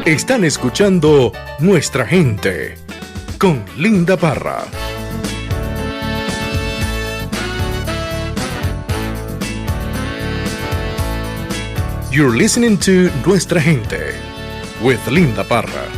Están escuchando Nuestra Gente con Linda Parra. You're listening to Nuestra Gente with Linda Parra.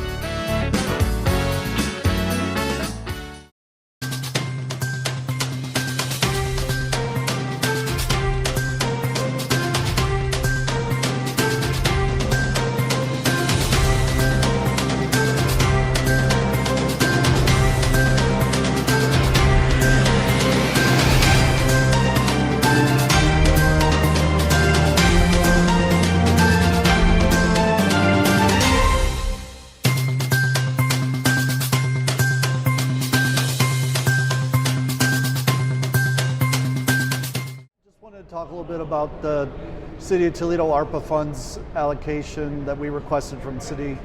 Talk a little bit about the City of Toledo-ARPA funds allocation that we requested from city.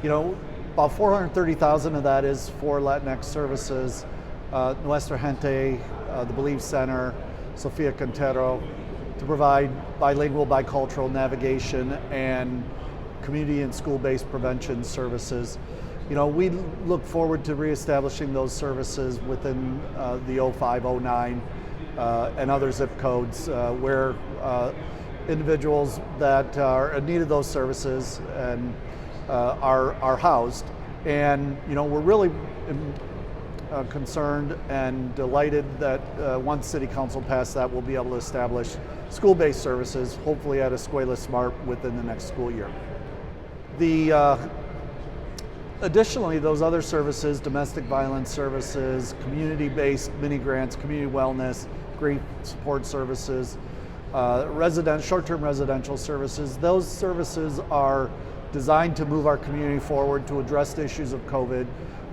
You know, about 430,000 of that is for Latinx services, Nuestra Gente, the Believe Center, Sofia, Quintero, to provide bilingual, bicultural navigation and community and school-based prevention services. You know, we look forward to reestablishing those services within the 0509 and other zip codes where individuals that are in need of those services and are housed. And you know, we're really concerned and delighted that once City Council passed that, we'll be able to establish school-based services, hopefully at Escuela Smart within the next school year. Additionally, those other services, domestic violence services, community-based mini grants, community wellness, grief support services, short-term residential services, those services are designed to move our community forward to address the issues of COVID.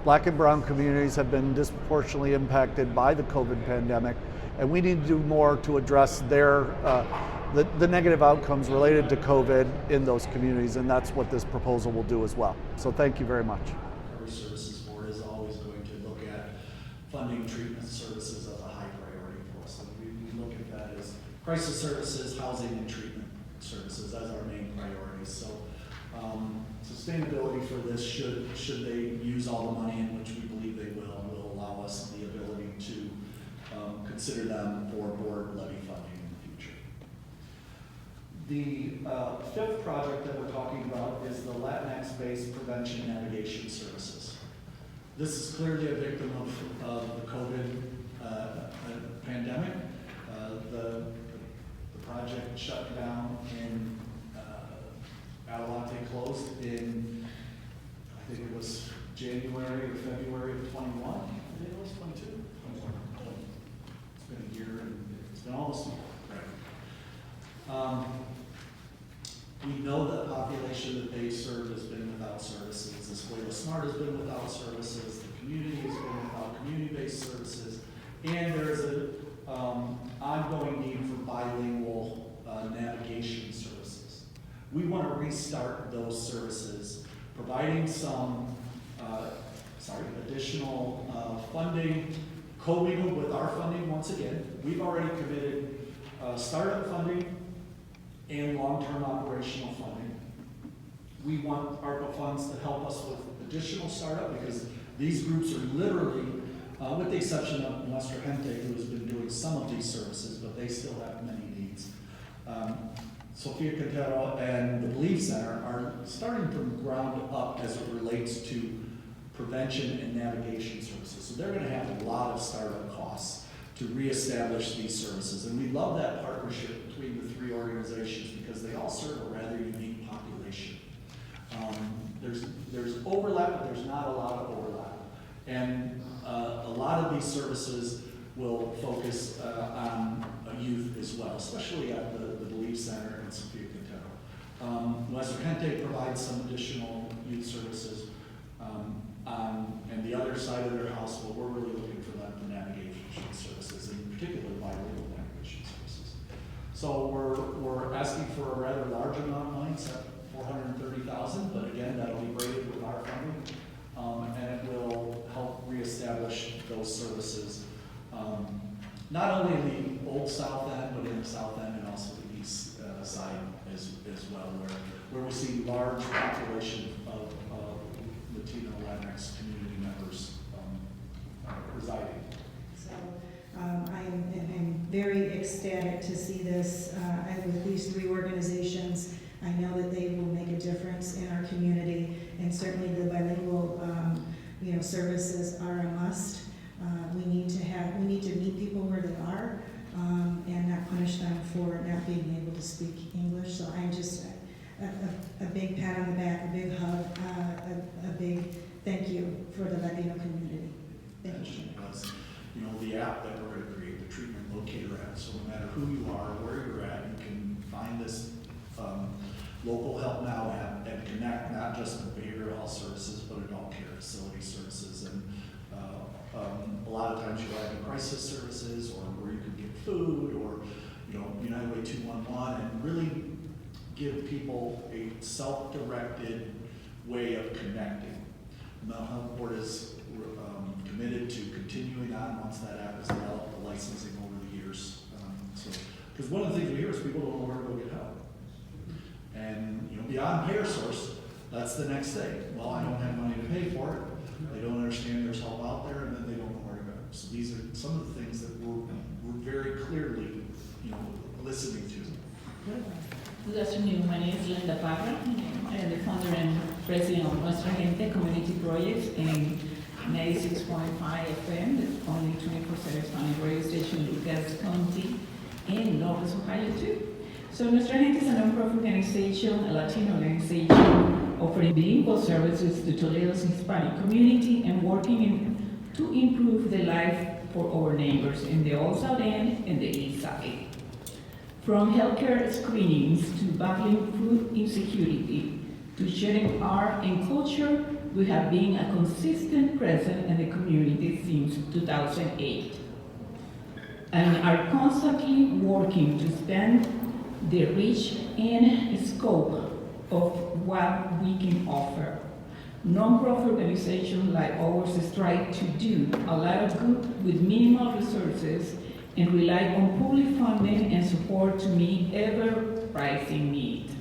Black and brown communities have been disproportionately impacted by the COVID pandemic, and we need to do more to address the negative outcomes related to COVID in those communities, and that's what this proposal will do as well. So thank you very much. Recovery Services Board is always going to look at funding treatment services as a high priority for us. And we look at that as crisis services, housing, and treatment services as our main priorities. So sustainability for this, should they use all the money, in which we believe they will allow us the ability to consider them for board levy funding in the future. The fifth project that we're talking about is the Latinx-based prevention navigation services. This is clearly a victim of the COVID pandemic. The project shut down in Adelante closed in, I think it was January or February of 21. I think it was 22. 21. It's been a year, and it's been almost a year. Right. We know that the population that they serve has been without services. Escuela Smart has been without services. The community has been without community-based services. And there's an ongoing need for bilingual navigation services. We want to restart those services, providing some additional funding, co-mingled with our funding once again. We've already committed startup funding and long-term operational funding. We want ARPA funds to help us with additional startup, because these groups are literally, with the exception of Nuestra Gente, who has been doing some of these services, but they still have many needs. Sofia, Quintero, and the Believe Center are starting from the ground up as it relates to prevention and navigation services. So they're going to have a lot of startup costs to reestablish these services. And we love that partnership between the three organizations because they all serve a rather unique population. There's overlap, but there's not a lot of overlap. And a lot of these services will focus on youth as well, especially at the Believe Center and Sofia, Quintero. Nuestra Gente provides some additional youth services and the other side of their house, but we're really looking for them for navigation services, and particularly bilingual navigation services. So we're asking for a rather large amount of money, it's at $430,000, but again, that'll be braided with our funding, and it will help reestablish those services, not only in the old South End, but in the South End and also the East Side as well, where where we see large population of Latino Latinx community members residing. So I'm very ecstatic to see this with these three organizations. I know that they will make a difference in our community, and certainly the bilingual services are a must. We need to meet people where they are and not punish them for not being able to speak English. So I'm just a big pat on the back, a big hug, a big thank you for the Latino community. Thank you. The app that we're going to create, the treatment locator app. So no matter who you are, where you're at, you can find this local help now app and connect not just with behavioral health services, but adult care facility services. And a lot of times you're having crisis services, or where you can get food, or United Way 211, and really give people a self-directed way of connecting. The Mental Health Board is committed to continuing on once that app is developed, the licensing over the years. Because one of the things we hear is people don't know where to go get help. And beyond payer source, that's the next thing. Well, I don't have money to pay for it. They don't understand there's help out there, and then they don't know where to go. So these are some of the things that we're very clearly, listening to. Good afternoon. My name is Linda Parra. I am the founder and president of Nuestra Gente community projects in 96.5 FM, the only 24/7 Hispanic radio station in Lucas County in Northwest Ohio too. So Nuestra Gente is a nonprofit organization, a Latino organization, offering bilingual services to Toledo's Hispanic community and working to improve the life for our neighbors in the Old South End and the East Side. From healthcare screenings to battling food insecurity to sharing art and culture, we have been a consistent presence in the community since 2008 and are constantly working to expand the reach and scope of what we can offer. Non-profit organizations like ours strive to do a lot of good with minimal resources and rely on public funding and support to meet ever-rising needs.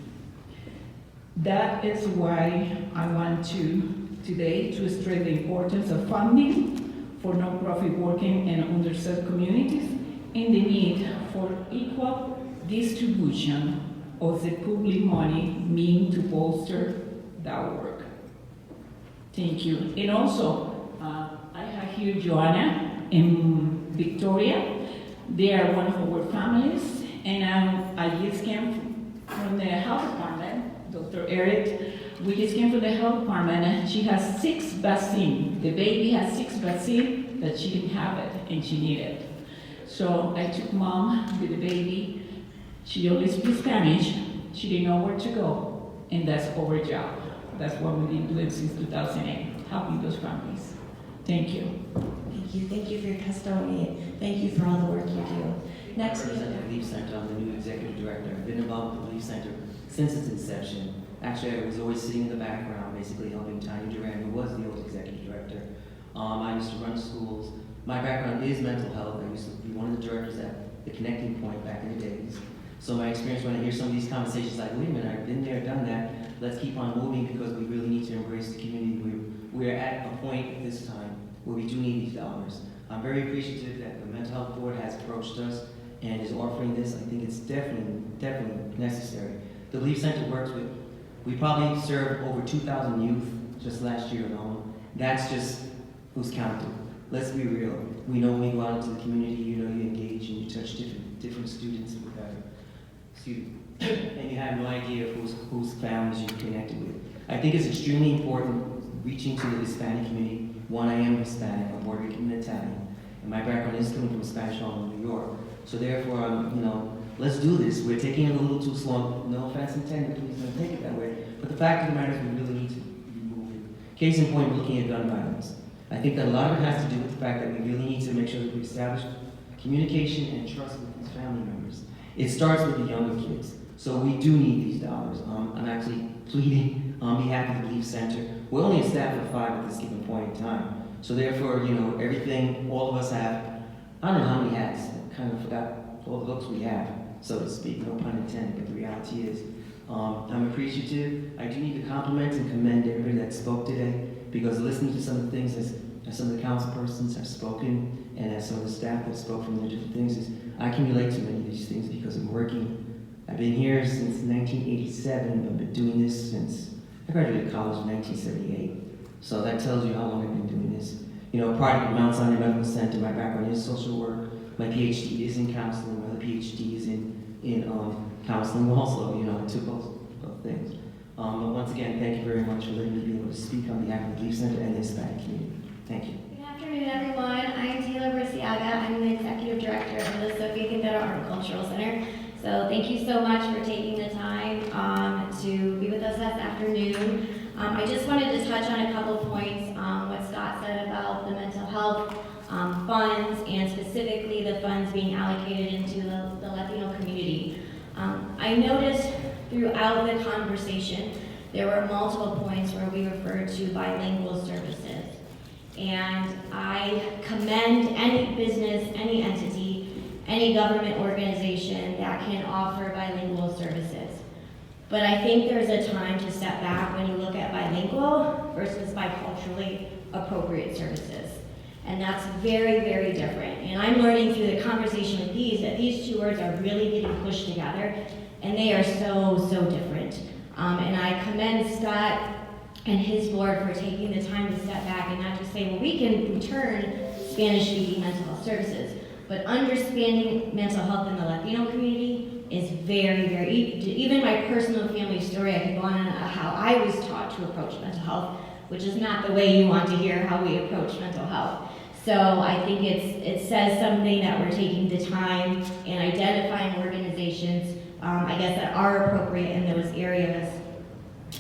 That is why I want today to stress the importance of funding for nonprofit working in underserved communities and the need for equal distribution of the public money meant to bolster that work. Thank you. And also, I have here Joanna and Victoria. They are one of our families, and I just came from the health department, Dr. Eric. We just came from the health department, and she has 6 vaccines. The baby has 6 vaccines that she didn't have it, and she needed. So I took mom with the baby. She only speaks Spanish. She didn't know where to go, and that's our job. That's what we've been doing since 2008, helping those families. Thank you. Thank you for your testimony. Thank you for all the work you do. Next, I represent the Belief Center. I'm the new executive director. I've been involved with the Belief Center since its inception. Actually, I was always sitting in the background, basically helping Tanya Duran, who was the old executive director. I used to run schools. My background is mental health. I used to be one of the directors at the Connecting Point back in the days. So my experience when I hear some of these conversations, like, wait a minute, I've been there, done that. Let's keep on moving because we really need to embrace the community. We're at a point at this time where we do need these dollars. I'm very appreciative that the Mental Health Board has approached us and is offering this. I think it's definitely necessary. The Belief Center works with, we probably served over 2,000 youth just last year alone. That's just who's counted. Let's be real. We know when we go out into the community, you engage and you touch different students and and you have no idea whose families you're connected with. I think it's extremely important reaching to the Hispanic community. One, I am Hispanic, I'm Puerto Rican and Italian, and my background is coming from Spanish Harlem, New York. So therefore, let's do this. We're taking it a little too slow. No offense intended, please don't take it that way. But the fact of the matter is we really need to be moving. Case in point, we're looking at gun violence. I think that a lot of it has to do with the fact that we really need to make sure that we establish communication and trust with these family members. It starts with the younger kids. So we do need these dollars. I'm actually pleading on behalf of the Belief Center. We're only a staff of 5 at this given point in time. So therefore, everything all of us have, I don't know how many hats, I kind of forgot all the looks we have, so to speak, no pun intended, but the reality is, I'm appreciative. I do need to compliment and commend everybody that spoke today, because listening to some of the things as some of the council persons have spoken, and as some of the staff have spoken from the different things, is I can relate to many of these things because I'm working. I've been here since 1987. I've been doing this since I graduated college in 1978. So that tells you how long I've been doing this. You know, product of Mount Sinai Medical Center, my background is social work. My PhD is in counseling. My other PhD is in counseling also. You know, I took both things. But once again, thank you very much for letting me be able to speak on behalf of the Belief Center and the Hispanic community. Thank you. Good afternoon, everyone. I am Taylor Burciaga. I'm the Executive Director of the Sofia Quintero Cultural Center. So thank you so much for taking the time to be with us this afternoon. I just wanted to touch on a couple points, what Scott said about the mental health funds, and specifically the funds being allocated into the Latino community. I noticed throughout the conversation there were multiple points where we referred to bilingual services. And I commend any business, any entity, any government organization that can offer bilingual services. But I think there's a time to step back when you look at bilingual versus biculturally appropriate services. And that's very, very different. And I'm learning through the conversation with these that these two words are really getting pushed together, and they are so, so different. And I commend Scott and his board for taking the time to step back and not just say, well, we can return Spanish-speaking mental health services, but understanding mental health in the Latino community is very, very, even my personal family story, I could go on how I was taught to approach mental health, which is not the way you want to hear how we approach mental health. So I think it says something that we're taking the time and identifying organizations, I guess, that are appropriate in those areas.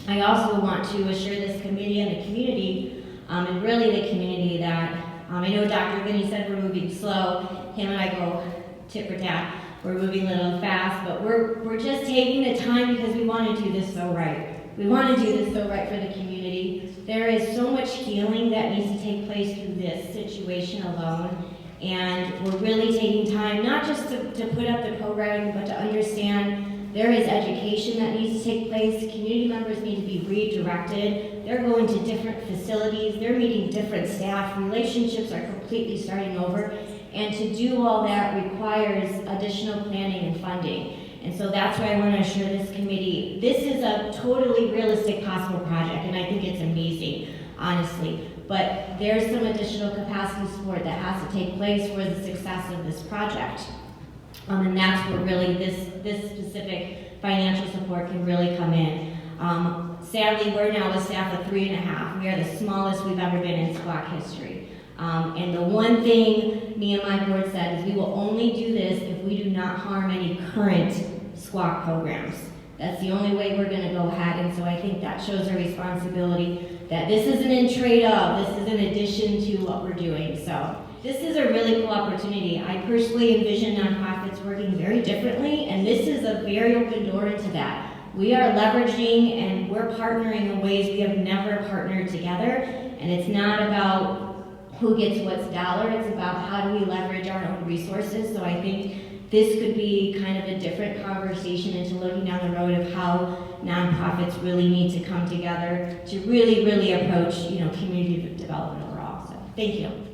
I also want to assure this committee and the community, and really the community, that I know Dr. Vinny said we're moving slow. Him and I go tit for tat. We're moving a little fast, but we're just taking the time because we want to do this so right. We want to do this so right for the community. There is so much healing that needs to take place through this situation alone, and we're really taking time not just to put up the programming, but to understand there is education that needs to take place. Community members need to be redirected. They're going to different facilities. They're meeting different staff. Relationships are completely starting over. And to do all that requires additional planning and funding. And so that's why I want to assure this committee, this is a totally realistic possible project, and I think it's amazing, honestly. But there's some additional capacity support that has to take place for the success of this project. And that's where really this specific financial support can really come in. Sadly, we're now a staff of 3.5. We are the smallest we've ever been in SWAC history. And the one thing me and my board said is we will only do this if we do not harm any current SWAC programs. That's the only way we're going to go ahead, and so I think that shows our responsibility that this isn't in trade of, this is in addition to what we're doing. So this is a really cool opportunity. I personally envision nonprofits working very differently, and this is a very open door into that. We are leveraging and we're partnering in ways we have never partnered together, and it's not about who gets what's dollar, it's about how do we leverage our own resources. So I think this could be kind of a different conversation into looking down the road of how nonprofits really need to come together to really, really approach, community development overall. So thank you.